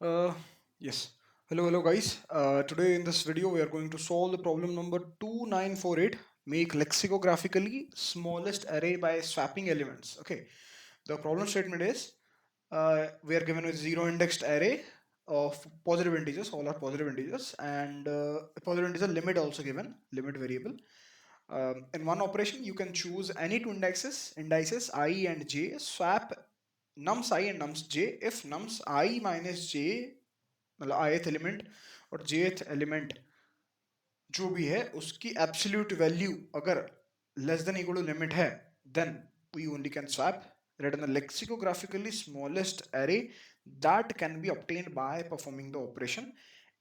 Uh, yes. Hello guys. Today in this video we are going to solve the problem number 2948. Make lexicographically smallest array by swapping elements. Okay. The problem statement is we are given with zero indexed array of positive integers. All are positive integers, and positive integer limit also given, limit variable. In one operation, you can choose any two indices I and j, swap nums I and nums j if nums I minus j, मतलब ith element और jth element जो भी है उसकी absolute value अगर less than equal to limit है, then we only can swap. Written the lexicographically smallest array that can be obtained by performing the operation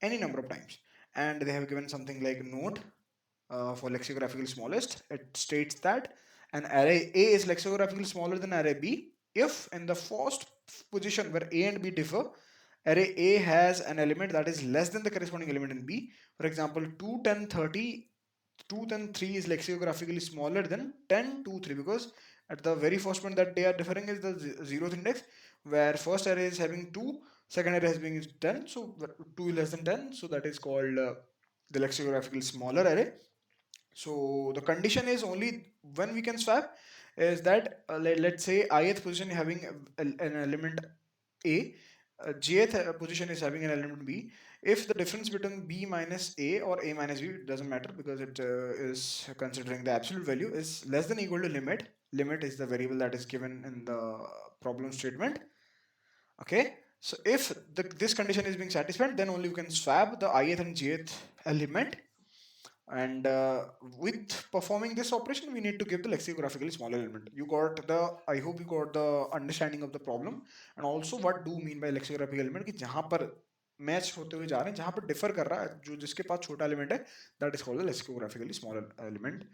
any number of times. And they have given something like note for lexicographically smallest. It states that an array A is lexicographically smaller than array B if in the first position where A and B differ, array A has an element that is less than the corresponding element in B. For example, 2, 10, 30, 2, 10, 3 is lexicographically smaller than 10, 2, 3 because at the very first point that they are differing is the zeroth index, where first array is having 2, second array has been 10, so 2 is less than 10, so that is called the lexicographically smaller array. So the condition is only when we can swap is that let's say ith position having an element A, jth position is having an element B. If the difference between B minus A or A minus B, it doesn't matter because it is considering the absolute value, is less than equal to limit. Limit is the variable that is given in the problem statement. Okay. So if this condition is being satisfied, then only we can swap the ith and jth element, and with performing this operation we need to give the lexicographically small element. You got the, I hope you got the understanding of the problem, and also what do mean by lexicographic element कि जहां पर match होते हुए जा रहे हैं, जहां पर डिफर कर रहा है, जो जिसके पास छोटा एलिमेंट है, that is called the lexicographically small element.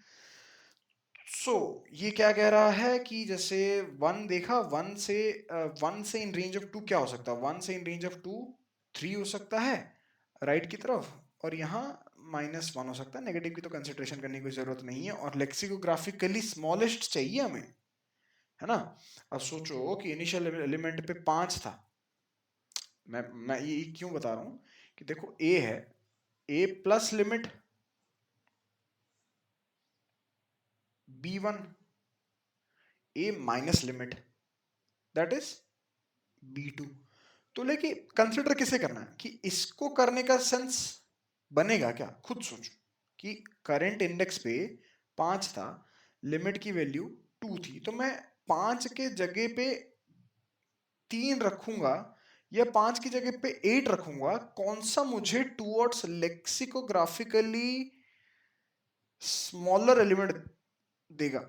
So ये क्या कह रहा है कि जैसे वन देखा, वन से इन रेंज ऑफ टू क्या हो सकता है, वन से इन रेंज ऑफ टू 3 हो सकता है राइट की तरफ, और यहाँ -1 हो सकता है. नेगेटिव की तो कंसिडरेशन करने की कोई जरूरत नहीं है, और लेक्सिकोग्राफिकली स्मॉलेस्ट चाहिए हमें, है ना. अब सोचो कि इनिशियल एलिमेंट पे 5 था. मैं ये क्यों बता रहा हूँ कि देखो ए है, A plus limit B1, A minus limit that is B2. तो लेकिन कंसिडर किसे करना है, कि इसको करने का सेंस बनेगा क्या, खुद सोचो कि करंट इंडेक्स पे 5 था, लिमिट की वैल्यू 2 थी, तो मैं 5 के जगह पे 3 रखूंगा या 5 की जगह पे 8 रखूंगा, कौन सा मुझे टूवर्ड्स लेक्सिकोग्राफिकली स्मॉलर एलिमेंट देगा?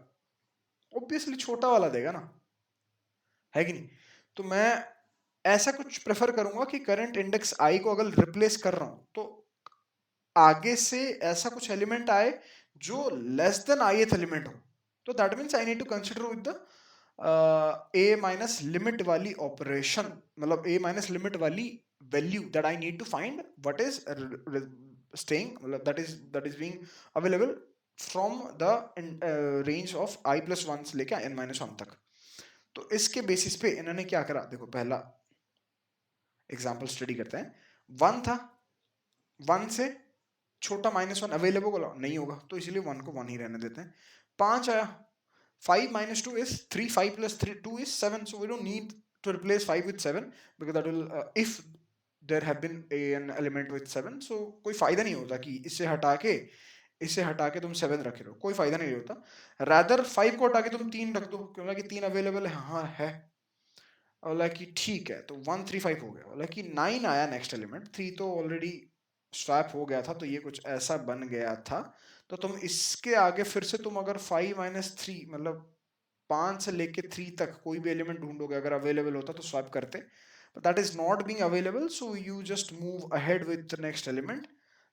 ऑब्वियसली छोटा वाला देगा ना, है कि नहीं. तो मैं ऐसा कुछ प्रेफर करूंगा कि करंट इंडेक्स आई को अगर रिप्लेस कर रहा हूं तो आगे से ऐसा कुछ एलिमेंट आए जो लेस देन ith एलिमेंट हो. तो that means I need to consider with the A minus limit वाली ऑपरेशन, मतलब ए माइनस लिमिट वाली value that I need to find what is staying, मतलब that is being available from the range of I plus one से लेकर N minus one तक. तो इसके basis पे इन्होंने क्या करा, देखो पहला एग्जाम्पल स्टडी करते हैं. वन था, वन से छोटा -1 अवेलेबल नहीं होगा, तो इसलिए वन को वन ही रहने देते हैं. 5 आया, 5 minus 2 is 3, 5 plus 3 2 is 7, so we don't need to replace 5 with 7 because that will if there have been an element with 7, so कोई फायदा नहीं होता कि इससे हटा के तुम 7 रखे रहो, कोई फायदा नहीं होता. रादर 5 को हटा के तुम 3 रख दो, क्योंकि 3 अवेलेबल है, हाँ है. बोला कि ठीक है, तो 1 3 5 हो गया. बोला कि 9 आया नेक्स्ट एलिमेंट, 3 तो ऑलरेडी स्वैप हो गया था, तो ये कुछ ऐसा बन गया था. तो तुम इसके आगे फिर से तुम अगर 5 माइनस 3, मतलब 5 से लेके 3 तक कोई भी एलिमेंट ढूंढोगे, अगर अवेलेबल होता तो स्वैप करते, but that is not being available, so you just move ahead with the next element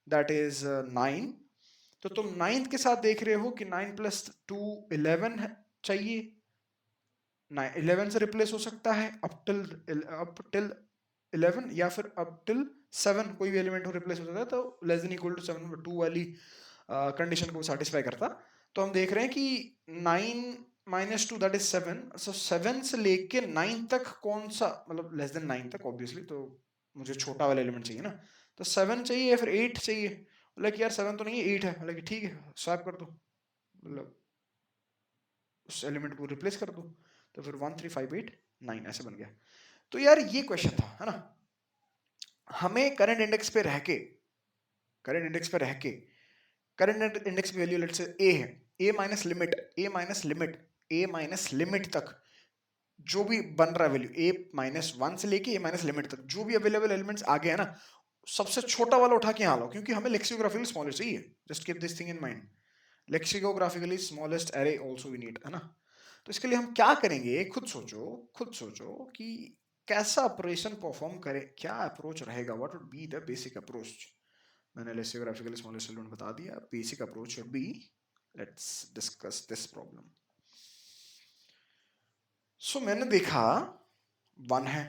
that is 9. तो तुम 9th के साथ देख रहे हो कि 9 प्लस 2 11 चाहिए. 11 से रिप्लेस हो सकता है अप टिल 11, या फिर अप टिल 7 कोई भी एलिमेंट हो रिप्लेस हो सकता है, तो लेस देन इक्वल टू 7 2 वाली कंडीशन को सेटिस्फाई करता. तो हम देख रहे हैं कि 9 माइनस 2 दैट इज 7, सो 7 से लेके 9 तक कौन सा, मतलब लेस देन 9 तक ऑब्वियसली, तो मुझे छोटा वाला एलिमेंट चाहिए ना, तो 7 चाहिए या फिर 8 चाहिए। बोला कि यार 7 तो नहीं है 8 है। बोला कि ठीक है स्वैप कर दो, मतलब उस एलिमेंट को रिप्लेस कर दो। तो फिर 1 3 5 8 9 ऐसे बन गया। तो यार ये क्वेश्चन था, है ना। हमें करंट इंडेक्स पे रह के, करंट इंडेक्स पे रह के, करंट इंडेक्स की वैल्यू लेट्स से ए है, ए माइनस लिमिट, ए माइनस लिमिट, ए माइनस लिमिट तक जो भी बन रहा है वैल्यू, ए माइनस 1 से लेके ए माइनस लिमिट तक जो भी अवेलेबल एलिमेंट्स आ गए हैं ना, सबसे छोटा वाला उठा के यहाँ लो, क्योंकि हमें लेक्सिकोग्राफिकली स्मॉलेस्ट चाहिए। Just keep this thing in mind, lexicographically smallest array also we need, है ना। तो इसके लिए हम क्या करेंगे, खुद सोचो, खुद सोचो कि कैसा ऑपरेशन परफॉर्म करें, क्या अप्रोच रहेगा, what would be the basic approach. मैंने लेक्सिकोग्राफिकली स्मॉलेस्ट एलिमेंट बता दिया, basic approach should be, let's discuss this problem. So मैंने देखा 1 है,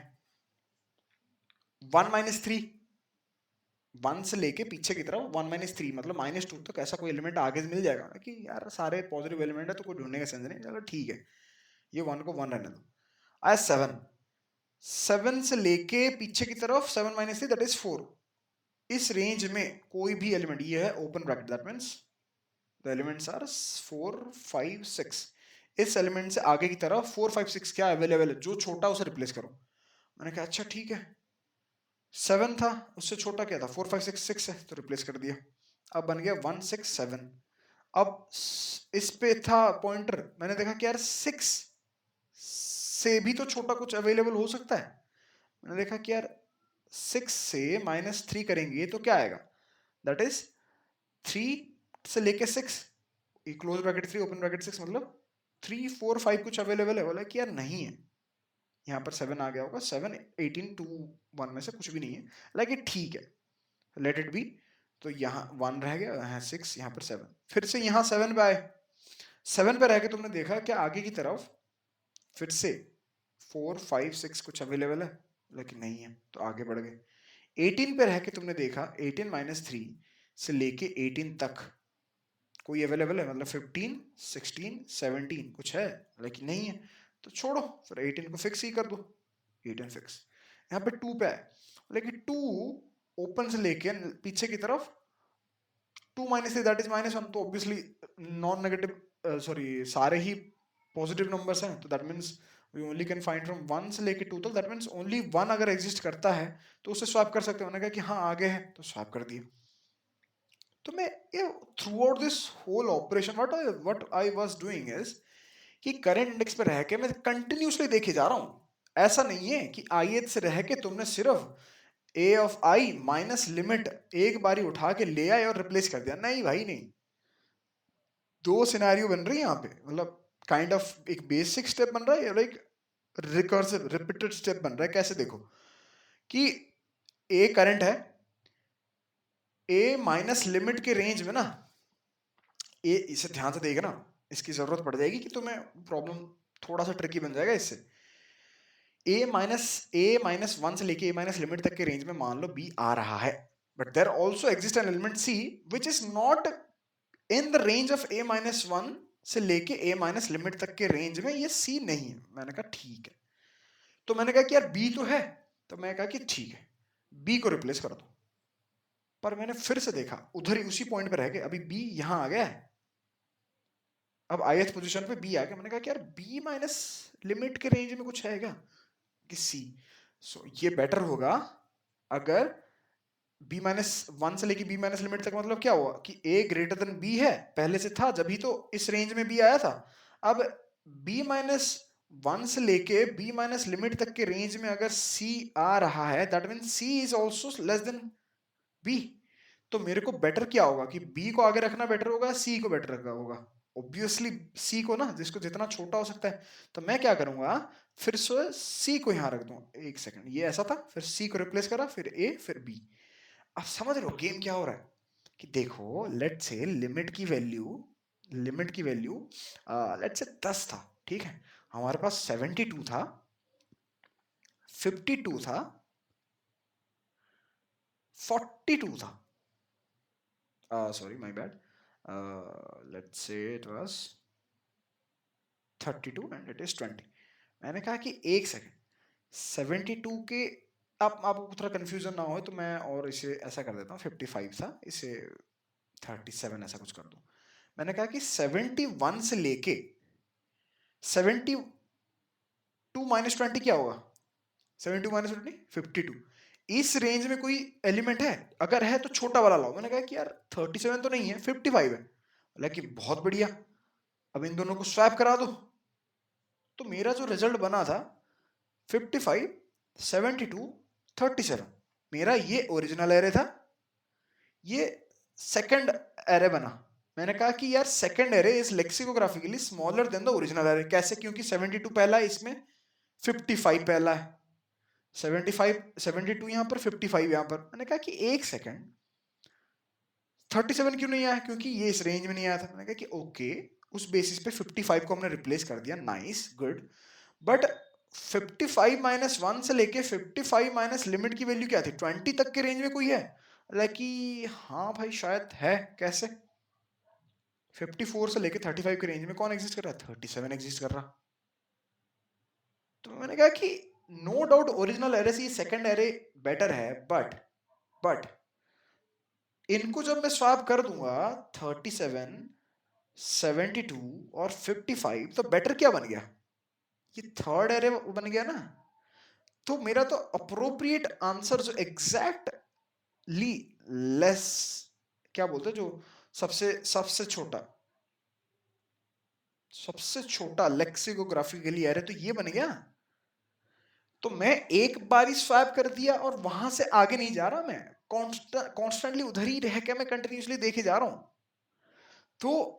1 माइनस 3, 1 से लेके पीछे की तरफ 1 माइनस 3 मतलब -2 तक ऐसा कोई एलिमेंट आगे से मिल जाएगा ना, कि यार सारे पॉजिटिव एलिमेंट है तो कोई ढूंढने का सेंस नहीं, चलो ठीक है ये 1 को 1 रहने दो। आया 7, 7 से लेके पीछे की तरफ 7 माइनस 3 दैट इज 4। इस रेंज में कोई भी एलिमेंट, ये है open bracket, that means the elements are 4 5 6। इस एलिमेंट से आगे की तरफ 4 5 6 क्या अवेलेबल है, जो छोटा उसे रिप्लेस करो। मैंने कहा अच्छा ठीक है, 7 था, उससे छोटा क्या था, 4 5 6 6 है तो रिप्लेस कर दिया। अब बन गया 1 6 7। अब इस पे था पॉइंटर, मैंने देखा कि यार 6 से भी तो छोटा कुछ अवेलेबल हो सकता है। मैंने देखा कि यार 6 से -3 करेंगे तो क्या आएगा, दैट इज 3 से लेके 6, क्लोज ब्रैकेट 3 ओपन ब्रैकेट 6, मतलब 3 4 5 कुछ अवेलेबल है। बोला कि यार नहीं है, यहाँ पर 7 आ गया होगा, 7 18 2 1 में से कुछ भी नहीं है। लाइक ठीक है, लेट इट बी। तो यहाँ 1 रह गया, यहाँ 6, यहाँ पर 7, फिर से यहाँ 7 पे आए, 7 पे रह के तुमने देखा कि आगे की तरफ फिर से 4 5 6 कुछ अवेलेबल है, लेकिन नहीं है तो आगे बढ़ गए। 18 पे रह के तुमने देखा 18 माइनस 3 से लेके 18 तक कोई अवेलेबल है, मतलब 15 16 17 कुछ है, लेकिन नहीं है तो छोड़ो, फिर 18 को फिक्स ही कर दो, 18 फिक्स। यहाँ पे 2 पे है, लेकिन 2 ओपन से लेके पीछे की तरफ 2 माइनस दैट इज -1, तो ऑब्वियसली नॉन नेगेटिव, सॉरी सारे ही पॉजिटिव नंबर्स हैं, तो that means we only can find from 1 से लेके 2 तक, दैट मींस ओनली 1 अगर एग्जिस्ट करता है तो उसे स्वैप कर सकते हैं। मैंने कहा कि हाँ आगे है तो स्वैप कर दिए। तो मैं ये throughout this whole operation what I was doing is कि करंट इंडेक्स पे रह के मैं कंटिन्यूसली देखे जा रहा हूं। ऐसा नहीं है कि ith से रह के तुमने सिर्फ a of i minus limit एक बारी उठा के ले आए और रिप्लेस कर दिया, नहीं भाई नहीं। दो सिनेरियो बन रही है यहाँ पे, मतलब काइंड ऑफ एक बेसिक स्टेप बन रहा है और एक रिकर्सिव रिपीटेड स्टेप बन रहा है। कैसे देखो कि a करंट है, a माइनस लिमिट के रेंज में ना, ए इसे ध्यान से देखना, इसकी जरूरत पड़ जाएगी कि तुम्हें प्रॉब्लम थोड़ा सा ट्रिकी बन जाएगा इससे। ए माइनस 1 से लेके ए माइनस लिमिट तक के रेंज में मान लो b आ रहा है, but there also exist an element c which is not in the range of A minus 1 से लेके ए माइनस लिमिट तक के रेंज में, ये c नहीं है। मैंने कहा ठीक है, तो मैंने कहा कि यार b तो है, तो मैंने कहा कि ठीक है b को रिप्लेस कर दो। पर मैंने फिर से देखा उधर ही उसी पॉइंट पर रह गए, अभी b यहां आ गया है, अब ith पोजीशन पे b आ गया। मैंने कहा कि यार b माइनस लिमिट के रेंज में कुछ है क्या, कि c। सो ये बेटर होगा अगर b माइनस 1 से लेके b माइनस लिमिट तक, मतलब क्या हुआ कि a ग्रेटर देन b है, पहले से था जब ही तो इस रेंज में b आया था। अब b माइनस 1 से लेके b माइनस लिमिट तक के रेंज में अगर c आ रहा है, that mean c is also less than b। तो मेरे को बेटर क्या होगा कि b को आगे रखना बेटर होगा, c को बेटर रखना होगा। ऑब्वियसली c को ना, जिसको जितना छोटा हो सकता है। तो मैं क्या करूंगा, फिर से c को यहां रख दूंगा, एक सेकंड ये ऐसा था, फिर c को रिप्लेस करा, फिर a फिर b। अब समझ रहे हो गेम क्या हो रहा है, कि देखो लेट से लिमिट की वैल्यू लेट से 10 था, ठीक है, हमारे पास 72 था, 52 था, 42 था, sorry my bad, let's say it was 32 and it is 20। मैंने कहा कि एक सेकंड, 72 के आपको थोड़ा कंफ्यूजन ना हो तो मैं और इसे ऐसा कर देता हूँ, 55 था, इसे 37 ऐसा कुछ कर दूं। मैंने कहा कि 71 से लेके 72 माइनस 20 क्या होगा? 72 माइनस 20 52। इस रेंज में कोई एलिमेंट है? अगर है तो छोटा वाला लाओ। मैंने कहा कि यार 37 तो नहीं है, 55 है। लेकिन बहुत बढ़िया, अब इन दोनों को स्वैप करा दो। तो मेरा जो रिजल्ट बना था 55, 72, 37, मेरा ये ओरिजिनल एरे था, ये सेकंड एरे बना। मैंने कहा कि यार second array is lexicographically smaller than the original array. कैसे? क्योंकि 72 पहला है, इसमें 55 पहला है। 75 72 यहाँ पर, 55 यहाँ पर। मैंने कहा कि एक सेकंड, 37 क्यों नहीं आया? क्योंकि ये इस रेंज में नहीं आया था। मैंने कहा कि ओके, उस बेसिस पे 55 को हमने रिप्लेस कर दिया, नाइस गुड। बट 55 माइनस 1 से लेके 55 माइनस लिमिट की वैल्यू क्या थी? 20 तक के रेंज में कोई है? कि हाँ भाई शायद है। कैसे? 54 से लेके 35 के रेंज में कौन एग्जिस्ट कर रहा है? 37 एग्जिस्ट कर रहा। तो मैंने कहा कि नो डाउट ओरिजिनल एरे से सेकंड एरे बेटर है, बट इनको जब मैं स्वैप कर दूंगा 37, 72 और 55, तो बेटर क्या बन गया? ये थर्ड एरे बन गया ना। तो मेरा तो अप्रोप्रिएट आंसर जो एग्जैक्टली लेस, क्या बोलते हैं, जो सबसे सबसे छोटा, सबसे छोटा लेक्सिकोग्राफिकली एरे, तो ये बन गया। तो मैं एक बार ही स्वैप कर दिया और वहां से आगे नहीं जा रहा, मैं कॉन्स्टेंटली उधर ही रह के मैं कंटिन्यूसली देखे जा रहा हूं। तो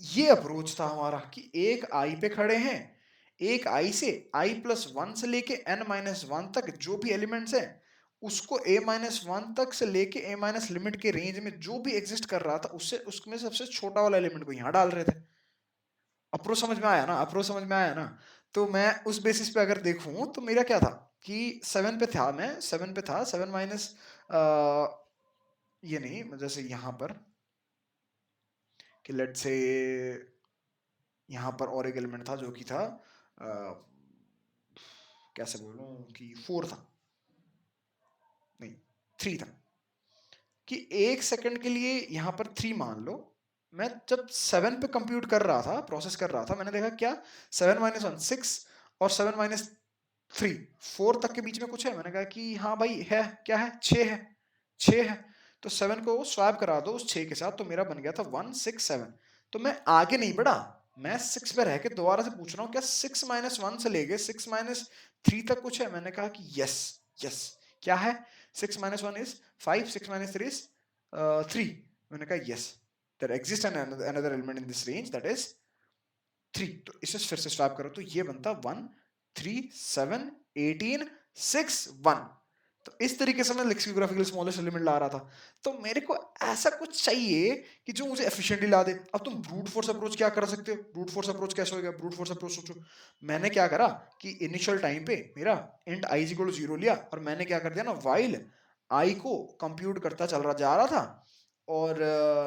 ये अप्रोच था हमारा कि एक आई पे खड़े हैं, एक आई से i+1 से लेके n-1 तक जो भी एलिमेंट्स हैं उसको a-1 तक से लेके a- लिमिट के रेंज में जो भी एग्जिस्ट कर रहा था उससे, उसमें सबसे छोटा वाला एलिमेंट को यहाँ डाल रहे थे। अप्रोच समझ में आया ना? अप्रोच समझ में आया ना? तो मैं उस बेसिस पे अगर देखूं तो मेरा क्या था कि 7 पे था, मैं 7 पे था, 7 माइनस ये नहीं, जैसे यहाँ पर कि लेट से यहाँ पर और एक एलिमेंट था जो कि था कैसे बोलूं कि 4 था, नहीं 3 था, कि एक सेकंड के लिए यहाँ पर 3 मान लो। मैं जब 7 पे कंप्यूट कर रहा था, प्रोसेस कर रहा था, मैंने देखा क्या 7-1 6 और 7-3 4 तक के बीच में कुछ है। मैंने कहा कि हाँ भाई है, क्या है? 6 है, 6 है। तो 7 को स्वैप करा दो उस 6 के साथ, तो मेरा बन गया था 167। तो मैं आगे नहीं बढ़ा, मैं 6 पे रह के दोबारा से पूछ रहा हूँ क्या 6-1 से लेके 6-3 तक कुछ है? मैंने कहा कि यस, यस। क्या है? 6-1 इज 5, 6-3 इज 3। मैंने कहा yes, there exist another element in this range that is 3। तो इसे फिर से स्वैप करो तो ये बनता 1 3 7 18 6 1। तो इस तरीके से मैं लेक्सिकोग्राफिकल स्मॉलेस्ट एलिमेंट ला रहा था। तो मेरे को ऐसा कुछ चाहिए कि जो मुझे एफिशिएंटली ला दे। अब तुम ब्रूट फोर्स अप्रोच क्या कर सकते हो? ब्रूट फोर्स अप्रोच कैसे होगा? ब्रूट फोर्स अप्रोच सोचो। मैंने क्या करा कि इनिशियल टाइम पे मेरा int i is equal to 0 लिया और मैंने क्या कर दिया ना, वाइल i को कंप्यूट करता चल रहा जा रहा था। और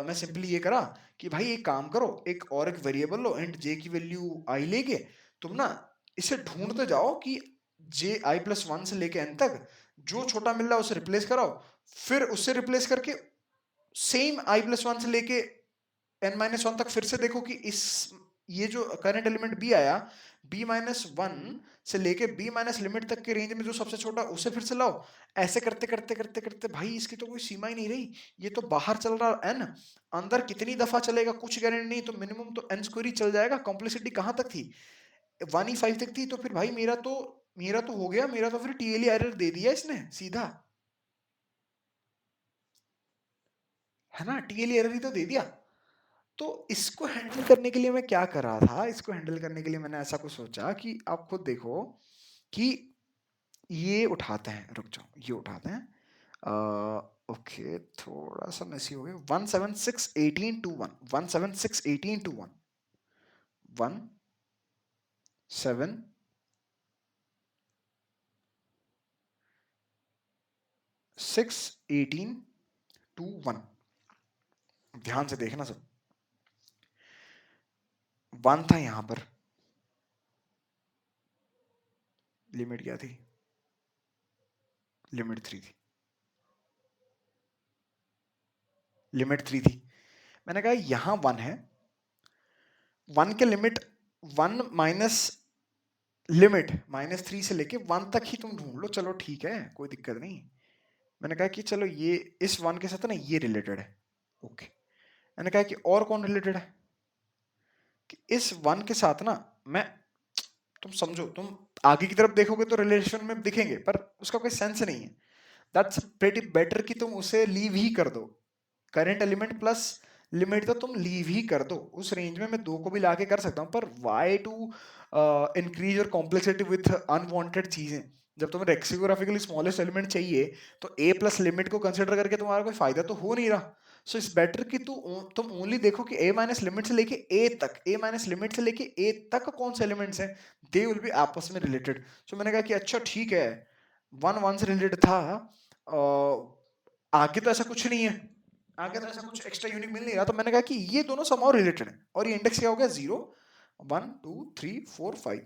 मैं सिंपली ये करा कि भाई एक काम करो, एक और एक वेरिएबल लो, इंट j की वैल्यू i लेके तुम ना इसे ढूंढते जाओ कि j i+1 से लेके n तक जो छोटा मिल रहा है उसे रिप्लेस कराओ, फिर उससे रिप्लेस करके सेम i+1 से लेके n-1 तक फिर से देखो कि इस ये जो करंट एलिमेंट b आया, b-1 से लेके b- लिमिट तक के रेंज में जो सबसे छोटा उसे फिर से लाओ। ऐसे करते करते करते करते भाई इसकी तो कोई सीमा ही नहीं रही। ये तो बाहर चल रहा n, अंदर कितनी दफा चलेगा कुछ गारंटी नहीं। तो मिनिमम तो n स्क्वायर ही चल जाएगा। कॉम्प्लेक्सिटी कहां तक थी? 1E5 तक थी। तो फिर भाई मेरा तो हो गया, मेरा तो फिर टीएलई एरर दे दिया इसने सीधा, है ना? टीएलई एरर ही तो दे दिया। तो इसको हैंडल करने के लिए मैं क्या कर रहा था, इसको हैंडल करने के लिए मैंने ऐसा कुछ सोचा कि आप खुद देखो कि ये उठाते हैं, रुक जाओ, ये उठाते हैं। ओके थोड़ा सा मेसी हो गया। 1761821, 1761821, 1761821। ध्यान से देखना सब। 1 था यहां पर, लिमिट क्या थी? लिमिट 3 थी, लिमिट 3 थी। मैंने कहा यहां 1 है, 1 के लिमिट 1 माइनस लिमिट -3 से लेके 1 तक ही तुम ढूंढ लो, चलो ठीक है, कोई दिक्कत नहीं। मैंने कहा कि चलो ये इस 1 के साथ ना ये रिलेटेड है, ओके। मैंने कहा कि और कौन रिलेटेड है, कि इस 1 के साथ ना मैं, तुम समझो, तुम आगे की तरफ देखोगे तो रिलेशन में दिखेंगे पर उसका कोई सेंस नहीं है। दैट्स प्रीटी बेटर कि तुम उसे लीव ही कर दो। करंट एलिमेंट प्लस लिमिट तो तुम लीव ही कर दो, उस रेंज में मैं दो को भी लाके कर सकता हूँ, पर why to increase your complexity with unwanted चीजें। जब तुम्हें लेक्सिकोग्राफिकली स्मॉलेस्ट एलिमेंट चाहिए तो ए प्लस लिमिट को कंसिडर करके तुम्हारा कोई फायदा तो हो नहीं रहा। सो इट्स बेटर कि तुम ओनली देखो कि ए माइनस लिमिट से लेके ए तक, ए माइनस लिमिट से लेके ए तक कौन से एलिमेंट्स हैं, दे विल बी आपस में रिलेटेड। सो मैंने कहा कि अच्छा ठीक है, 1 1 से रिलेटेड था, आगे तो ऐसा कुछ नहीं है, आगे तो ऐसा कुछ एक्स्ट्रा यूनिक मिल नहीं रहा, तो मैंने कहा कि ये दोनों समहाउ रिलेटेड है। और ये इंडेक्स क्या हो गया, 0 1 2 3 4 5।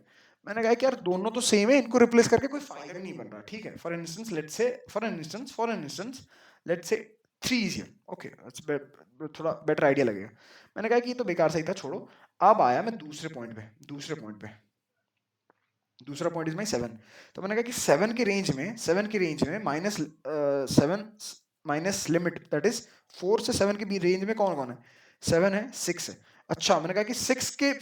मैंने कहा कि यार दोनों तो सेम है, इनको रिप्लेस करके कोई फायदा भी नहीं बन रहा, ठीक है। For instance let's say, for instance let's say 3 is here, okay, थोड़ा बेटर आइडिया लगेगा। मैंने कहा कि ये तो बेकार सही था, छोड़ो। अब आया मैं दूसरा पॉइंट इज माई 7। तो मैंने कहा कि 7 के रेंज में -7 माइनस लिमिट, दैट इज 4 से 7 के बीच रेंज में कौन कौन है, 7 है, 6 है। अच्छा, मैंने कहा कि 6 के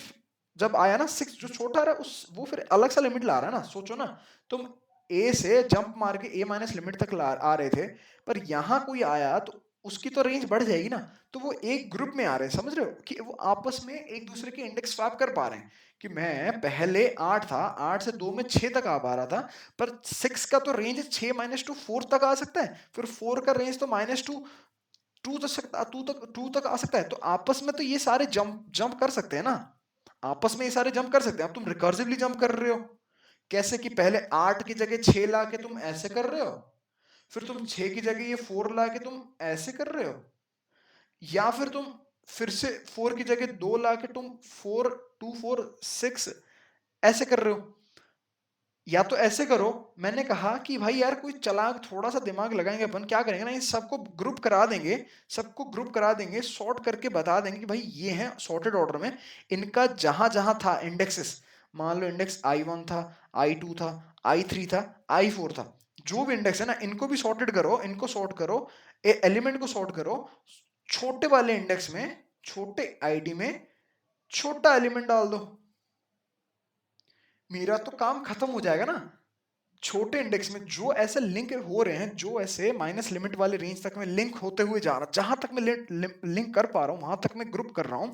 जब आया ना, 6 जो छोटा आ रहा है उस वो फिर अलग सा लिमिट ला रहा है ना। सोचो ना, तुम ए से जंप मार के ए माइनस लिमिट तक आ रहे थे, पर यहाँ कोई आया तो उसकी तो रेंज बढ़ जाएगी ना। तो वो एक ग्रुप में आ रहे हैं, समझ रहे हो, कि वो आपस में एक दूसरे के इंडेक्स स्वैप कर पा रहे हैं। कि मैं पहले 8 था, 8 से 2 में 6 तक आ पा रहा था, पर 6 का तो रेंज 6 -2 4 तक आ सकता है, फिर 4 का रेंज तो -2 2 तक आ सकता है। तो आपस में तो ये सारे जंप जंप कर सकते हैं ना, आपस में ये सारे जंप कर सकते हैं। अब तुम रिकर्सिवली जंप कर रहे हो, कैसे कि पहले 8 की जगह 6 ला के तुम ऐसे कर रहे हो, फिर तुम 6 की जगह ये 4 ला के तुम ऐसे कर रहे हो, या फिर तुम फिर से 4 की जगह 2 ला के तुम 4 2 4 6 ऐसे कर रहे हो, या तो ऐसे करो। मैंने कहा कि भाई यार कोई चालाक थोड़ा सा दिमाग लगाएंगे, अपन क्या करेंगे ना, इन सबको ग्रुप करा देंगे, सॉर्ट करके बता देंगे कि भाई ये हैं सॉर्टेड ऑर्डर में, इनका जहां जहां था इंडेक्सेस, मान लो इंडेक्स I1 था, I2 था, I3 था, I4 था, जो भी इंडेक्स है ना, इनको भी सॉर्टेड करो, इनको सॉर्ट करो, एलिमेंट को सॉर्ट करो, छोटे वाले इंडेक्स में, छोटे आईडी में छोटा एलिमेंट डाल दो, मेरा तो काम खत्म हो जाएगा ना। छोटे इंडेक्स में जो ऐसे लिंक हो रहे हैं, जो ऐसे माइनस लिमिट वाले रेंज तक में लिंक होते हुए जा रहा, जहां तक मैं लिंक कर पा रहा हूं वहां तक मैं ग्रुप कर रहा हूं।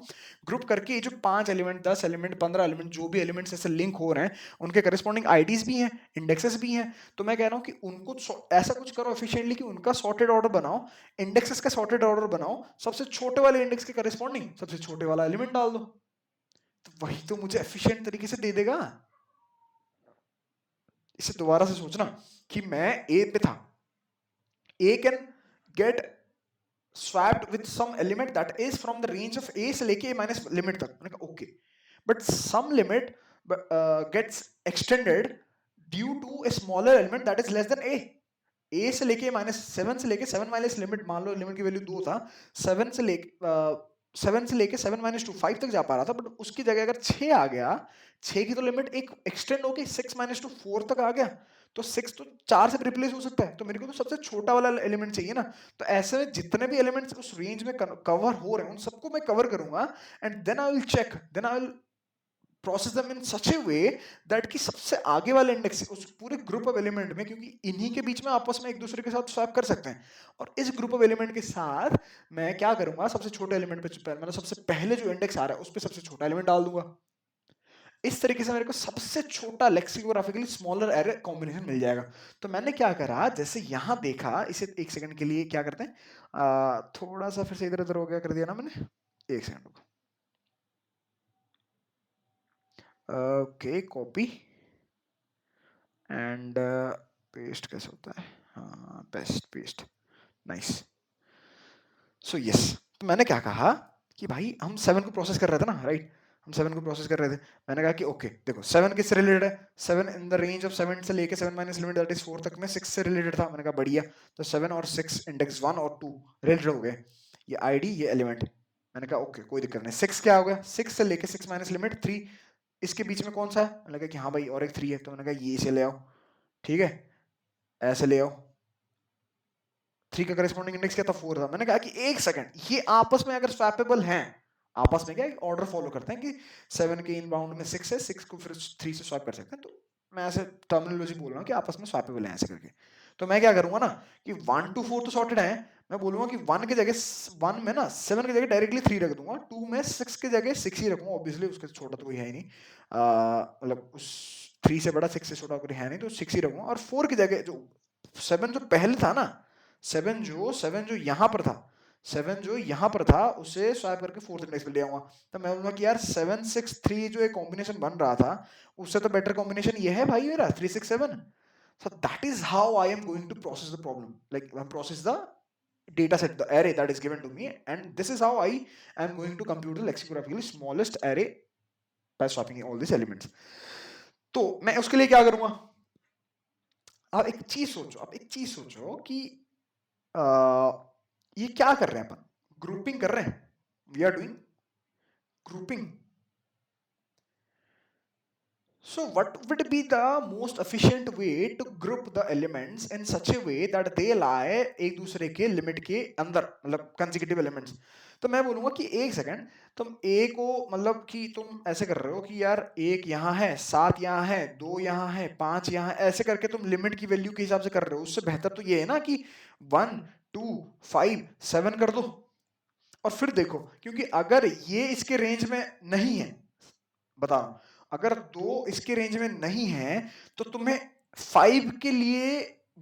ग्रुप करके ये जो 5 एलिमेंट, 10 एलिमेंट, 15 एलिमेंट, जो भी एलिमेंट्स ऐसे लिंक हो रहे हैं, उनके करस्पॉन्डिंग आईडीज भी हैं, इंडेक्सेस भी हैं। तो मैं कह रहा हूं कि उनको ऐसा कुछ करो एफिशिएंटली कि उनका सॉर्टेड ऑर्डर बनाओ, इंडेक्सेस का सॉर्टेड ऑर्डर बनाओ, सबसे छोटे वाले इंडेक्स के करस्पॉन्डिंग सबसे छोटे वाला एलिमेंट डाल दो, तो वही तो मुझे एफिशिएंट तरीके से दे देगा। इसे दोबारा से सोचना कि मैं ए पे था, A can get swapped with some element that is from the range of a से लेके a minus लिमिट तक, मैंने कहा okay, but some limit gets extended due to a smaller element that is less than a से लेके -7 से लेके 7 minus limit, मान लो लिमिट की वैल्यू 2 था, 7 से लेके 7 से लेके 7 -2 5 तक जा पा रहा था, बट उसकी जगह अगर 6 आ गया, 6 की तो लिमिट एक एक्सटेंड होके 6 -2 4 तक आ गया, तो 6 तो 4 से रिप्लेस हो सकता है, तो मेरे को तो सबसे छोटा वाला एलिमेंट चाहिए ना। तो ऐसे में जितने भी एलिमेंट्स उस रेंज में कवर हो रहे हैं, उन सबको मैं कवर करूंगा, and then I will check, then I will process them in such a way that कि सबसे आगे वाले इंडेक्स उस पूरे ग्रुप ऑफ एलिमेंट में, क्योंकि इन्हीं के बीच में आपस में एक दूसरे के साथ स्वैप कर सकते हैं, और इस ग्रुप ऑफ एलिमेंट के साथ मैं क्या करूंगा, सबसे छोटे एलिमेंट पे, मतलब सबसे पहले जो इंडेक्स आ रहा है उस पर सबसे छोटा एलिमेंट डाल दूंगा। इस तरीके से मेरे को सबसे छोटा लेक्सिकोग्राफिकली स्मॉलर एरे कॉम्बिनेशन मिल जाएगा। तो मैंने क्या करा, जैसे यहां देखा, इसे एक सेकंड के लिए क्या करते हैं, थोड़ा सा फिर से इधर उधर हो गया कर दिया ना मैंने, एक सेकंड रुको, ओके, कॉपी एंड पेस्ट कैसे होता है, हाँ paste paste, nice. So yes, तो मैंने क्या कहा कि भाई हम 7 को प्रोसेस कर रहे थे ना, राइट, हम हम 7 को प्रोसेस कर रहे थे, मैंने कहा कि ओके देखो 7 किससे रिलेटेड है, 7 इन द रेंज ऑफ 7 से लेके 7 माइनस लिमिट दैट इज 4 तक में 6 से रिलेटेड था, मैंने कहा बढ़िया, तो 7 और 6 इंडेक्स 1 और 2 रिलेटेड हो गए, ये आईडी ये एलिमेंट, मैंने कहा ओके कोई दिक्कत नहीं। 6 क्या हो गया, 6 से लेके 6 माइनस लिमिट 3, इसके बीच में कौन सा है, मैंने कहा कि हाँ भाई और एक 3 है, तो मैंने कहा ये से ले आओ, ठीक है ऐसे ले आओ, 3 का करेस्पॉन्डिंग इंडेक्स क्या था 4 था, मैंने कहा कि एक सेकंड ये आपस में अगर स्वैपेबल हैं, आपस में क्या ऑर्डर फॉलो करते हैं कि 7 के इनबाउंड में 6 है, 6 को फिर 3 से स्वैप कर सकते हैं, तो मैं ऐसे टर्मिनोलॉजी बोल रहा हूँ कि आपस में स्वैपेबल हैं ऐसे करके। तो मैं क्या करूंगा ना कि 1 to 4 तो सॉर्टेड है, मैं बोलूंगा कि 1 की जगह 1 में ना 7 की जगह डायरेक्टली 3 रख दूंगा, 2 में 6 की जगह 6 ही रखूंगा, ऑब्वियसली उसके छोटा तो कोई है ही नहीं, मतलब उस 3 से बड़ा 6 से छोटा कोई है नहीं, तो 6 ही रखूंगा, और 4 की जगह जो 7 जो पहले था ना, 7 जो यहाँ पर था, 7 जो यहाँ पर था उसे स्वैप करके फोर्थ इंडेक्स पे ले आऊंगा, तो मैं बोलूंगा कि यार 7 6 3 जो एक कॉम्बिनेशन बन रहा था उससे तो बेटर कॉम्बिनेशन ये है भाई मेरा 3 6 7, so that is how I am going to process the problem, like process the data set, the array that is given to me, and this is how I am going to compute the lexicographically smallest array by swapping all these elements। तो मैं उसके लिए क्या करूंगा, आप एक चीज सोचो, आप एक चीज सोचो कि ये क्या कर रहे हैं अपन, ग्रुपिंग कर रहे हैं, we are doing grouping. So what would be the most efficient way to group the elements in such a way that they lie एक दूसरे के लिमिट के अंदर, मतलब कंसेक्यूटिव एलिमेंट्स। तो मैं बोलूंगा कि एक सेकंड, तुम ए को मतलब कि तुम ऐसे कर रहे हो कि यार एक यहाँ है, 7 यहाँ है, 2 यहाँ है, 5 यहाँ है, ऐसे करके तुम लिमिट की वैल्यू के हिसाब से कर रहे हो, उससे बेहतर तो ये है ना कि 1 2 5 7 कर दो, और फिर देखो क्योंकि अगर ये इसके रेंज में नहीं है, बताओ अगर 2 इसके रेंज में नहीं है तो तुम्हें 5 के लिए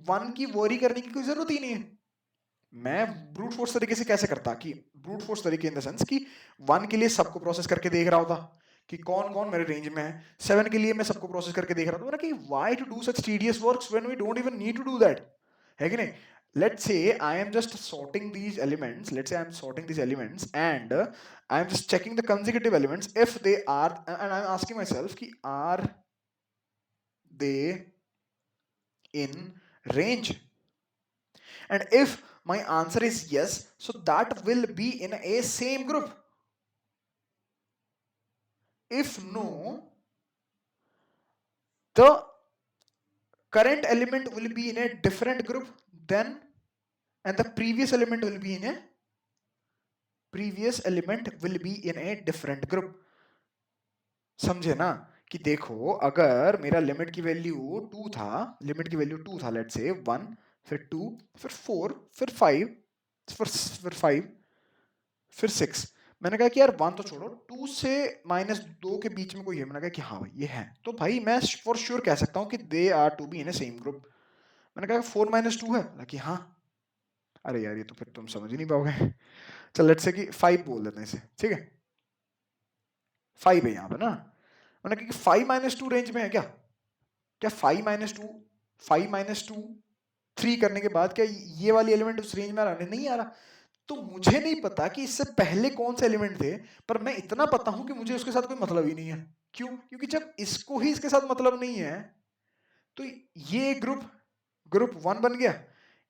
1 की वरी करने की कोई जरूरत ही नहीं है। मैं ब्रूट फोर्स तरीके से कैसे करता कि ब्रूट फोर्स तरीके इन द सेंस कि 1 के लिए सबको प्रोसेस करके देख रहा होता कि कौन कौन मेरे रेंज में है, 7 के लिए मैं सबको प्रोसेस करके देख रहा था, कि why to do such tedious works when we don't even need to do that, है कि नहीं। Let's say I am just sorting these elements, let's say I'm sorting these elements and I'm just checking the consecutive elements if they are, and I'm asking myself ki are they in range, and if my answer is yes, so that will be in a same group, if no the current element will be in a different group then, and the previous element will be in a different group। समझे ना कि देखो अगर मेरा limit की value 2 था, limit की value 2 था, लेट्स से 1 फिर 2 फिर 4 फिर 5 फिर 5 फिर 6, मैंने कहा कि यार 1 तो छोड़ो, 2 से -2 के बीच में कोई है, मैंने कहा कि हाँ भाई ये है, तो भाई मैं फॉर श्योर कह सकता हूँ कि they are to be in a same group. मैंने कहा 4 -2 है, कि हाँ, अरे यार ये तो फिर तुम समझ ही नहीं पाओगे, चल लेट्स से कि 5 बोल देते हैं इसे, ठीक है 5 है यहाँ पे ना, मैंने कहा कि 5 - 2 रेंज में है क्या, क्या 5 - 2 3 करने के बाद क्या ये वाली एलिमेंट उस रेंज में आ रहा नहीं आ रहा, तो मुझे नहीं पता कि इससे पहले कौन से एलिमेंट थे, पर मैं इतना पता हूं कि मुझे उसके साथ कोई मतलब ही नहीं है। क्यों, क्योंकि जब इसको ही इसके साथ मतलब नहीं है तो ये ग्रुप 1 बन गया,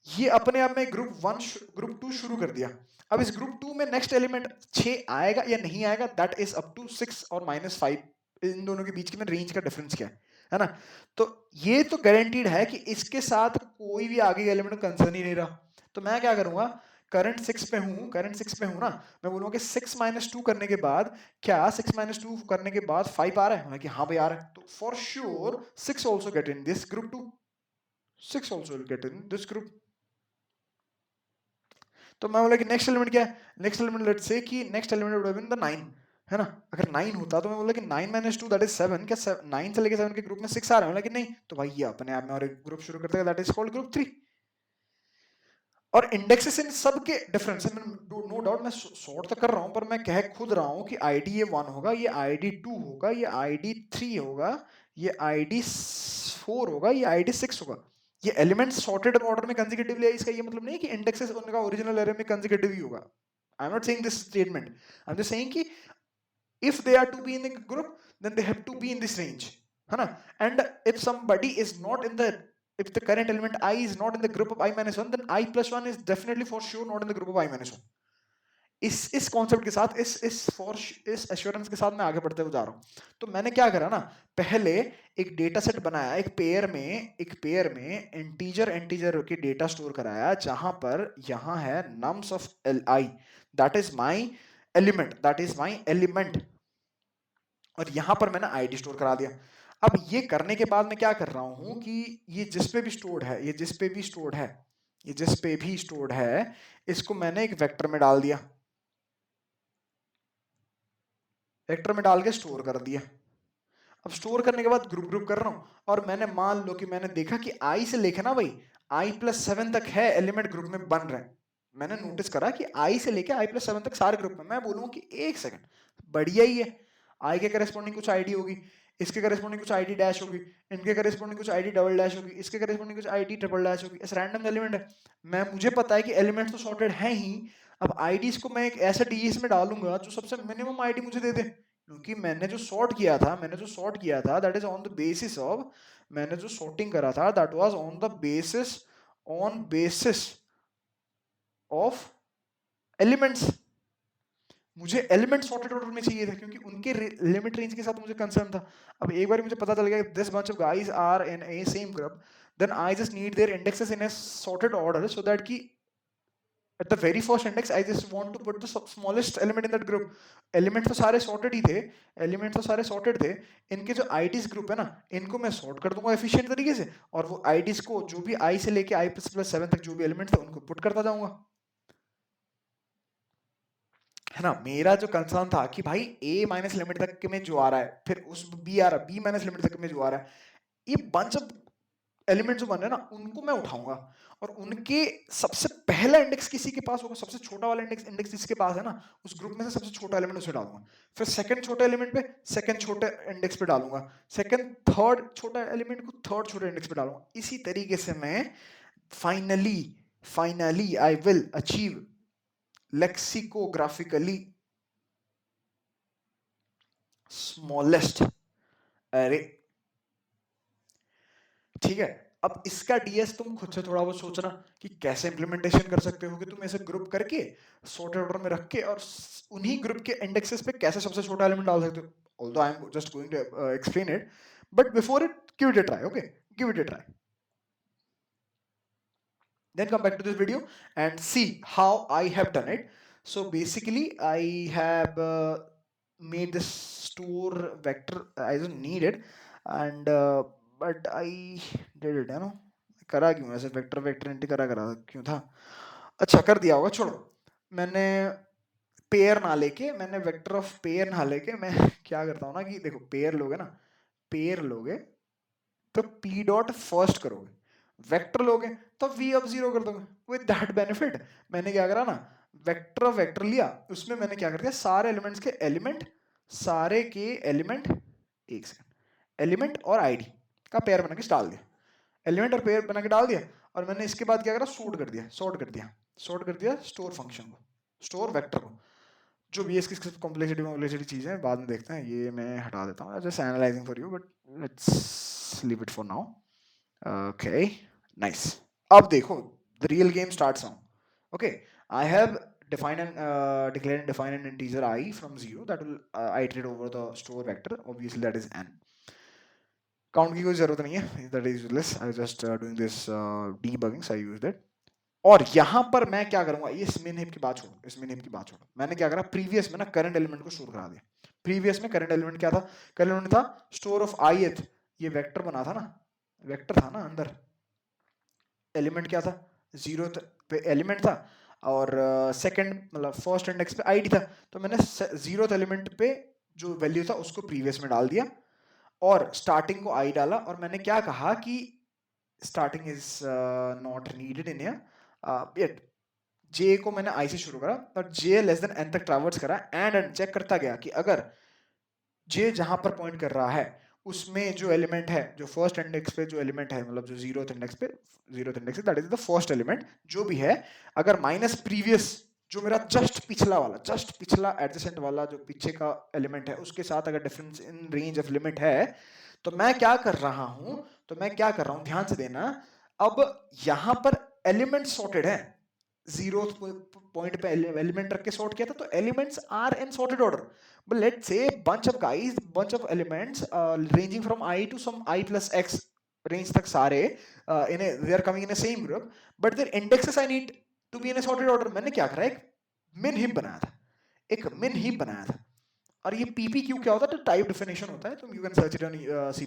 ये अपने आप में ग्रुप 2 शुरू कर दिया। अब इस ग्रुप 2 में नेक्स्ट एलिमेंट 6 आएगा या नहीं आएगा, दैट इज अप टू 6 और -5, इन दोनों के बीच में रेंज का डिफरेंस क्या है ना। तो ये तो गारंटीड है कि इसके साथ कोई भी आगे का एलिमेंट कंसर्न ही नहीं रहा, तो मैं क्या करूंगा, करंट 6 पे हूं ना, मैं बोलूंगा कि 6 -2 करने के बाद, क्या 6 -2 करने के बाद 5 आ रहा है, कि हाँ भाई आ रहा है, तो for sure 6 also get in this group 2, 6 also will get in this group। तो मैं बोला कि नेक्स्ट एलिमेंट क्या है, नेक्स्ट एलिमेंट लेट्स से कि next element would have been the 9, है ना, अगर 9 होता तो मैं बोला कि 9 - 2 दैट इज 7, क्या 9 से लेके 7 के ग्रुप में 6 आ रहा है, बोला कि नहीं, तो भाई ये अपने आप में और एक ग्रुप शुरू करता है दैट इज कॉल्ड ग्रुप 3। और इंडेक्सेस इन सब के डिफरेंस है, नो डाउट मैं सॉर्ट तो कर रहा हूं, पर मैं कह खुद रहा हूं कि आईडी ये 1 होगा, ये आईडी 2 होगा, ये आईडी 3 होगा, ये आईडी 4 होगा, ये आईडी 6 होगा। ये एलिमेंट्स सॉर्टेड ऑर्डर में कंसेक्यूटिवली है, इसका ये मतलब नहीं है कि इंडेक्सेस उनका ओरिजिनल एरे में कंसेक्यूटिव ही होगा। I am not saying this statement, I am just saying कि if they are to be in the group, then they have to be in this range, है ना? And if somebody is not in the, if the current element I is not in the group of I minus 1, then I plus 1 is definitely for sure not in the group of I minus 1. इस concept के साथ, इस assurance के साथ मैं आगे बढ़ते हुए जा रहा हूं. तो मैंने क्या करा ना, पहले एक डेटा सेट बनाया, एक पेयर में इंटीजर इंटीजर के डेटा स्टोर कराया, जहां पर यहां है nums of I, that is my element, और यहां पर मैंने आईडी स्टोर करा दिया. अब ये करने के बाद मैं क्या कर रहा हूं कि ये जिस पे भी स्टोर्ड है, इसको मैंने एक वेक्टर में डाल दिया, वेक्टर में डाल के स्टोर कर दिया. अब स्टोर करने के बाद ग्रुप कर रहा हूं, और मैंने मान लो कि मैंने देखा कि आई से लेके ना भाई I+7 तक है एलिमेंट ग्रुप में बन रहे हैं. मैंने नोटिस करा कि आई से लेके I+7 तक सारे ग्रुप में. मैं बोलूंगा कि एक सेकंड, बढ़िया ही है, आई के करेस्पॉन्डिंग कुछ आईडी होगी, इसके करेस्पॉन्डिंग कुछ आईडी डैश होगी, इनके करेस्पॉन्डिंग कुछ आईडी डबल डैश होगी, इसके करेस्पॉन्डिंग कुछ आईडी ट्रिपल डैश होगी. इस रैंडम एलिमेंट है, मुझे पता है कि एलिमेंट तो सॉर्टेड है ही. अब आईडीज को मैं एक ऐसे डीएस में डालूंगा जो सबसे मिनिमम आईडी मुझे दे दे, क्योंकि मैंने जो सॉर्ट किया था that is on the basis of, मैंने जो सॉर्टिंग करा था that was on basis of elements. मुझे एलिमेंट सॉर्टेड ऑर्डर में चाहिए थे, क्योंकि उनके लिमिट रेंज के साथ मुझे कंसर्न था. अब एक बार मुझे पता चल गया this bunch of guys are in a same group, then I just need their indexes in a sorted order, so that कि at the very first index I just want to put the smallest element in that group. Element तो सारे sorted ही थे, इनके जो IDs group है ना, इनको मैं सॉर्ट कर दूंगा एफिशिएंट तरीके से, और वो आईडीज को जो भी आई से लेके I++7 तक जो भी एलिमेंट थे उनको पुट करता जाऊंगा, है ना? मेरा जो कंसर्न था कि भाई ए माइनस लिमिट तक में जो आ रहा है, फिर उस बी आ रहा है, बी माइनस लिमिट तक में जो आ रहा है, ये बंच ऑफ एलिमेंट जो बन रहे हैं ना, उनको मैं उठाऊंगा, और उनके सबसे पहला इंडेक्स किसी के पास होगा, सबसे छोटा वाला इंडेक्स जिसके पास है ना, उस ग्रुप में से सबसे छोटा एलिमेंट उसे डालूंगा. फिर सेकंड छोटे एलिमेंट पे सेकंड छोटे इंडेक्स पे डालूंगा, सेकंड थर्ड छोटा एलिमेंट को थर्ड छोटे इंडेक्स पे डालूंगा. इसी तरीके से मैं finally I will achieve lexicographically smallest array. ठीक है, अब इसका डीएस तुम खुद से थोड़ा बहुत सोचना कि कैसे इंप्लीमेंटेशन कर सकते हो, कि तुम ऐसे ग्रुप करके सॉर्टेड ऑर्डर में रख के, और उन्हीं ग्रुप के इंडेक्सेस पे कैसे सबसे छोटा एलिमेंट डाल सकते हो. Although I am just going to explain it, but before it give it a try. Okay, give it a try, then come back to this video and see how I have done it. So basically I have made this store vector, I don't need it, and but I did it, you know. करा क्यों ऐसे vector vector anti करा करा क्यों था? अच्छा कर दिया होगा, छोड़ो. मैंने पेयर ना लेके, मैंने वेक्टर ऑफ पेयर ना लेके, मैं क्या करता हूँ ना कि देखो, पेयर लोगे ना, पेयर लोगे तो पी डॉट फर्स्ट करोगे, वेक्टर लोगे तो वी ऑफ जीरो कर दोगे. विद दैट बेनिफिट मैंने क्या करा ना, वेक्टर ऑफ वेक्टर लिया, उसमें मैंने क्या कर दिया, सारे एलिमेंट्स के एलिमेंट, सारे के एलिमेंट, एक सेकंड, एलिमेंट और आईडी का पेयर बना के डाल दिया, एलिमेंट और पेयर बना के डाल दिया. और मैंने इसके बाद क्या करा, सॉर्ट कर दिया स्टोर फंक्शन को, स्टोर वेक्टर को. जो भी इसकी कॉम्प्लेक्सिटी कॉम्प्लेक्सिटी चीज़ें हैं बाद में देखते हैं, ये मैं हटा देता हूँ, just analysing for you, but let's leave it for now. Okay, nice. अब देखो, the real game starts now. Okay, I have define and declare and define an integer I from 0 that will iterate over the store vector, obviously that is n. Count की कोई जरूरत नहीं है, that is useless, I just doing this debugging, so I used it. और यहां पर मैं क्या करूंगा, ये इसमें नेम की बात छोड़ो, मैंने क्या करा, प्रीवियस में ना करंट एलिमेंट को स्टोर करा दिया. प्रीवियस में करंट एलिमेंट क्या था, करंट एलिमेंट था स्टोर ऑफ ith, ये वेक्टर बना था ना, वेक्टर था ना अंदर, एलिमेंट क्या था, 0th पे एलिमेंट था, और सेकंड मतलब फर्स्ट इंडेक्स पे आईडी था. तो मैंने 0th एलिमेंट पे जो वैल्यू था उसको प्रीवियस में डाल दिया, और स्टार्टिंग को आई डाला, और मैंने क्या कहा कि starting is not needed in here. J को मैंने आई से शुरू करा, और जे लेस देन एन तक ट्रैवर्स करा, एंड चेक करता गया कि अगर जे जहां पर पॉइंट कर रहा है उसमें जो एलिमेंट है, जो फर्स्ट इंडेक्स पे जो एलिमेंट है, मतलब जो zeroth index that is the first element जो भी है, अगर माइनस प्रीवियस जो मेरा जस्ट पिछला एडजेसेंट वाला जो पीछे का एलिमेंट है उसके साथ अगर difference in range of limit है, तो मैं क्या कर रहा हूं, ध्यान से देना। अब यहां पर एलिमेंट सॉर्टेड है, 0th पॉइंट पे एलिमेंट रख के सॉर्ट किया था, तो elements are in sorted order. But let's say bunch of elements ranging from I to some I plus x range तक सारे they are coming in a same group, but their indexes I need to be in a sorted order। मैंने क्या करा, एक min heap बनाया था। और ये PPQ क्या होता है, तो टाइप डेफिनेशन होता है, तुम you can search it on C++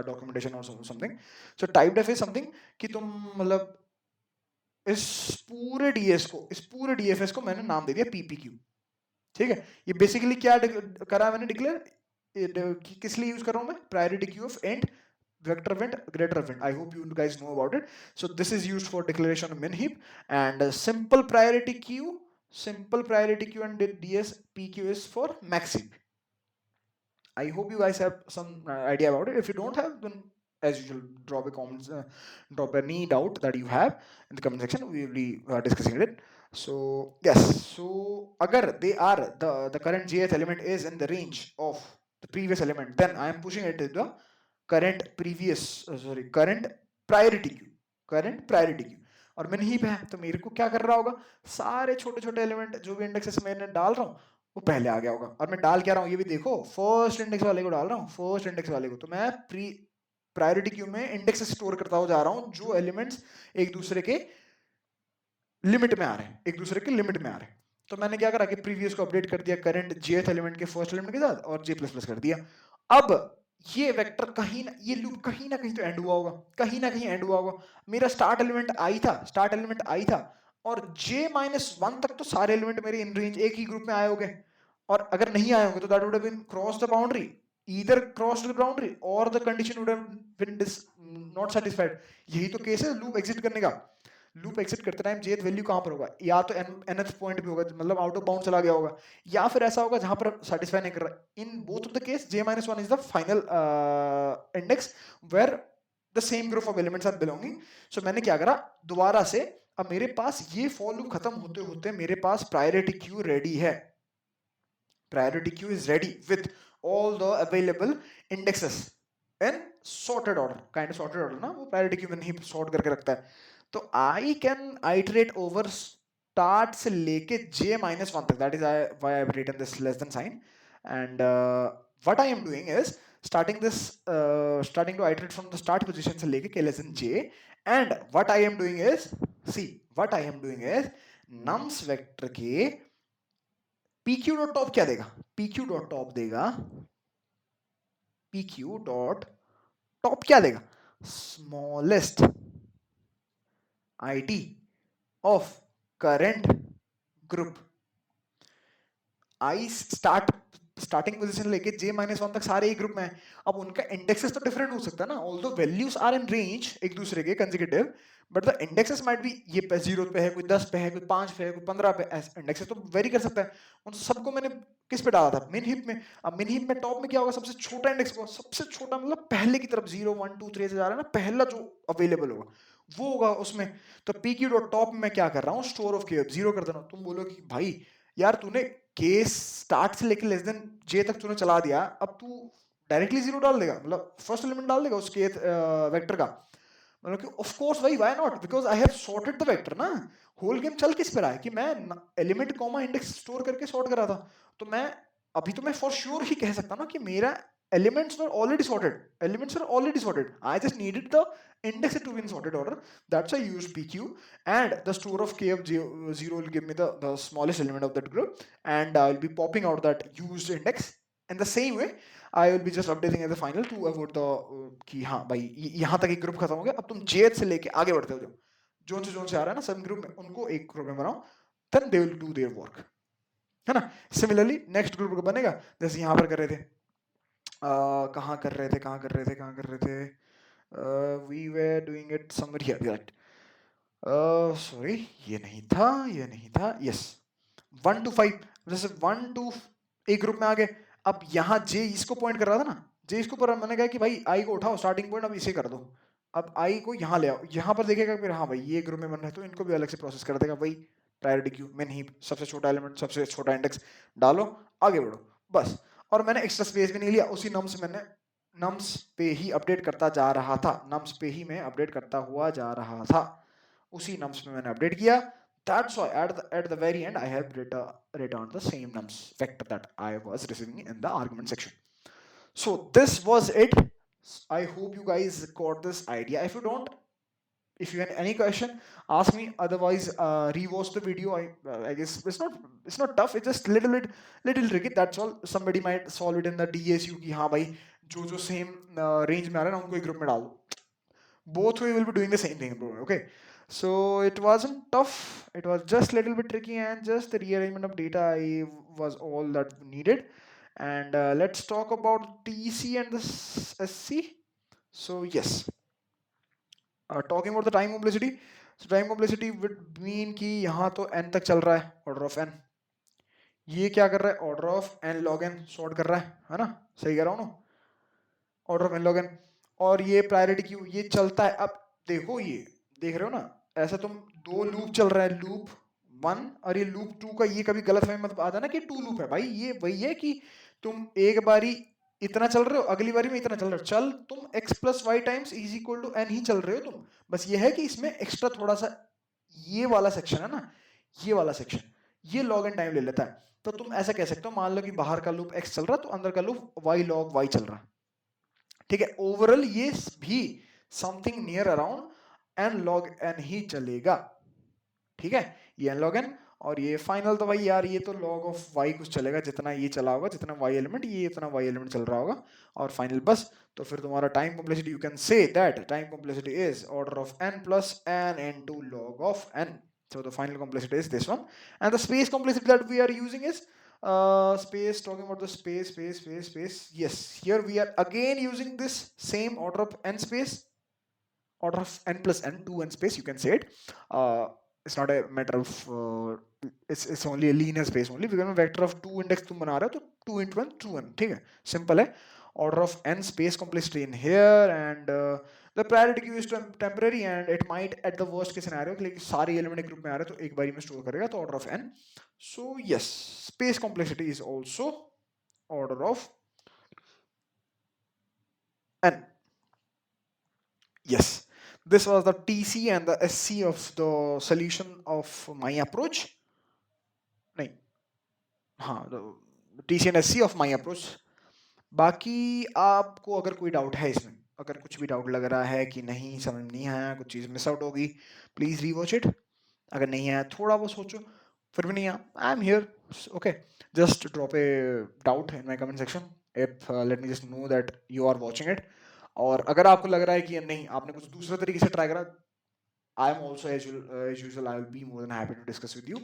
documentation और something. So type def is something कि तुम मतलब इस इस पूरे DFS को मैंने नाम दे दिया PPQ। ठीक है, ये बेसिकली क्या करा मैंने डिक्लेयर, किस लिए यूज कर रहा हूं मैं, priority queue of and vector event greater event। I hope you guys know about it। So this is used for declaration of min heap, and simple priority queue and ds pq is for max heap। I hope you guys have some idea about it। If you don't have, then as usual drop a comment, drop any doubt that you have in the comment section, we will be discussing it। So yes, so agar they are the current jth element is in the range of the previous element, then I am pushing it to the current priority queue. और मिन heap है तो मेरे को क्या कर रहा होगा, सारे छोटे छोटे एलिमेंट जो भी इंडेक्सेस मैंने डाल रहा हूँ वो पहले आ गया होगा। और मैं डाल क्या रहा हूँ ये भी देखो, फर्स्ट इंडेक्स वाले को डाल रहा हूँ, फर्स्ट इंडेक्स वाले को। तो मैं प्रायोरिटी क्यू में इंडेक्स स्टोर करता हो जा रहा हूँ जो एलिमेंट्स एक दूसरे के लिमिट में आ रहे हैं, तो मैंने क्या करा कि प्रीवियस को अपडेट कर दिया करंट jth एलिमेंट के फर्स्ट एलिमेंट के साथ और j++ कर दिया। अब ये वेक्टर ये लूप कहीं ना कहीं तो एंड हुआ होगा। मेरा स्टार्ट एलिमेंट आई था और j-1 तक तो सारे एलिमेंट मेरे इन रेंज एक ही ग्रुप में आए होंगे। और अगर नहीं आए होंगे तो that would have been cross the boundary, either crossed the boundary or the condition would have been not satisfied। यही तो केस है लूप एग्जिट करने का। लूप एग्जिट करते टाइम jth वैल्यू कहां पर होगा, या तो nth पॉइंट पे होगा, मतलब आउट ऑफ बाउंड चला गया होगा, या फिर ऐसा होगा जहां पर सेटिस्फाई नहीं कर रहा। In both of the case j-1 is the final index where the same group of elements are belonging. So मैंने क्या करा दोबारा से, अब मेरे पास ये फॉर लूप खत्म होते होते मेरे पास प्रायोरिटी क्यू रेडी है। Priority queue is ready with all the available indexes in sorted order, kind of sorted order ना, वो priority queue में नहीं sort करके रखता है। तो I can iterate over start से लेके j-1 तक, that is why I have written this less than sign। And what I am doing is starting to iterate from the start position से लेके k less than j। and what I am doing is nums vector के pq dot top क्या देगा, pq dot top देगा, pq dot top क्या देगा, smallest id of current group. I starting position लेके j-1 तक सारे एक ग्रुप में है। अब उनका इंडेक्सेस तो डिफरेंट हो सकता है ना, although values are in range एक दूसरे के consecutive, but the indexes might be ये 0 पे है, कोई 10 पे है, कोई 5 पे है, कोई 15 पे, इंडेक्सेस तो वेरी कर सकता है। उन सबको मैंने किस पे डाला था, मिन हीप में। अब मिन हीप में टॉप में क्या होगा, सबसे छोटा इंडेक्स होगा, सबसे छोटा मतलब पहले की तरफ 0 1 2 3 से जा रहा है ना, पहला जो अवेलेबल होगा वो होगा उसमें। तो pq डॉट टॉप में क्या कर रहा हूँ, स्टोर ऑफ k 0 कर देना। तुम बोलो कि भाई यार तूने केस स्टार्ट से लेके लेस देन जे तक तूने चला दिया, अब तू डायरेक्टली 0 डाल देगा, मतलब फर्स्ट एलिमेंट डाल देगा उस के वेक्टर का। मतलब कि ऑफ कोर्स भाई, why not, because I have sorted the vector ना। होल गेम चल किस पे रहा है कि मैं एलिमेंट कॉमा इंडेक्स स्टोर करके सॉर्ट करा था। तो मैं अभी तो मैं फॉर श्योर ही कह सकता ना कि मेरा elements were already sorted, I just needed the index to be in sorted order। That's why I use pq, and the store of k of 0 will give me the smallest element of that group, and I will be popping out that used index। In the same way I will be just updating at the final to avoid the कि हाँ भाई यहाँ तक एक group खत्म हो गया, अब तुम jth से लेके आगे बढ़ते हो जाओ, जोन से आ रहा है ना सब ग्रुप में, उनको एक ग्रुप में बनाओ, then they will do their work, है ना। सिमिलरली नेक्स्ट ग्रुप बनेगा, जैसे यहाँ पर कर रहे थे, कहाँ कर रहे थे, we were doing it somewhere here, right. Sorry ये नहीं था, यस 1 to 5, जैसे 1 to एक ग्रुप में आ गए। अब यहाँ जे इसको पॉइंट कर रहा था ना, जे इसको पर मैंने कहा कि भाई आई को उठाओ स्टार्टिंग पॉइंट, अब इसे कर दो। अब आई को यहाँ ले आओ, यहाँ पर देखेगा फिर हाँ भाई ये ग्रुप में बन रहा है तो इनको भी अलग से प्रोसेस कर देगा भाई, प्रायोरिटी क्यू, मिन हीप, सबसे छोटा एलिमेंट, सबसे छोटा इंडेक्स डालो, आगे बढ़ो, बस। और मैंने एक्स्ट्रा स्पेस भी नहीं लिया, उसी नम्स मैंने नम्स पे ही अपडेट करता जा रहा था, नम्स पे ही मैं अपडेट करता हुआ जा रहा था, उसी नम्स पे मैंने अपडेट किया. That's why at the very end I have returned the same nums vector that I was receiving in the argument section. So this was it. I hope you guys got this idea. If you don't, if you have any question, ask me. Otherwise, rewatch the video. I guess it's not tough. It's just little tricky. That's all. Somebody might solve it in the DSU कि हाँ भाई जो same range में आ रहा है ना उनको एक group में डाल दो. Both we will be doing the same thing, bro. Okay. So it wasn't tough. It was just little bit tricky, and just the rearrangement of data was all that needed. And let's talk about TC and the SC. So yes, talking about the time complexity. So time complexity would mean कि यहाँ तो n तक चल रहा है order of n. ये क्या कर रहा है order of n log n sort कर रहा है ना? सही कह रहा हूँ ना? Order of n log n. और ये priority queue ये चलता है. अब देखो ये देख रहे हो ना? ऐसा तुम दो लूप चल रहा है, लूप 1 और ये लूप 2 का ये कभी गलत फहमी मत आता ना कि 2 लूप है. भाई ये वही है कि तुम एक बारी इतना चल रहे हो, अगली बारी में इतना चल रहे हो, चल तुम x plus y times is equal to n ही चल रहे हो तुम. बस ये है कि इसमें एक्स्ट्रा थोड़ा सा ये वाला सेक्शन है ना, ये वाला सेक्शन ये लॉग एन टाइम ले लेता है. तो तुम ऐसा कह सकते हो, मान लो कि बाहर का लूप x चल रहा तो अंदर का लूप y log y चल रहा. ठीक है, ओवरऑल ये भी something near around n log n ही चलेगा. ठीक है, ये n log n. और ये फाइनल तो भाई यार ये तो log of y कुछ चलेगा, जितना ये चला होगा, जितना y एलिमेंट ये इतना y एलिमेंट चल रहा होगा. और फाइनल बस. तो फिर तुम्हारा time complexity, you can say that time complexity is order of n plus n into log of n. So the final complexity is this one. And the space complexity that we are using is space, talking about the space. Yes, here we are again using this same order of n space, order of n plus n, 2n space, you can say it. It's not a matter of it's only a linear space only, because में vector of 2 index तुम बना रहे हो तो 2 into 1 2n. ठीक है, simple है. Order of n space complexity in here. And the priority queue is temporary, and it might at the worst case scenario कि सारे एलिमेंट एक ग्रुप में आ रहे हैं तो एक बारी में स्टोर करेगा, तो order of n. So yes, space complexity is also order of n. Yes, this was the TC and the SC of the solution of my approach. नहीं, हाँ, TC and SC of my approach. बाकी आपको अगर कोई doubt है इसमें, अगर कुछ भी डाउट लग रहा है कि नहीं समझ नहीं आया, कुछ चीज़ मिस आउट होगी, प्लीज़ रीवॉच इट. अगर नहीं आया थोड़ा वो सोचो, फिर भी नहीं आया, I am here. Okay, just drop a doubt in my comment section. If let me just know that you are watching it. और अगर आपको लग रहा है कि नहीं आपने कुछ दूसरे तरीके से ट्राई करा, I am also as usual, I will be more than happy to discuss with you.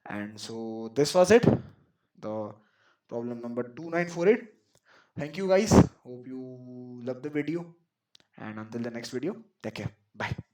And so this was it, the problem number 2948. Thank you guys, hope you love the video, and until the next video, take care, bye.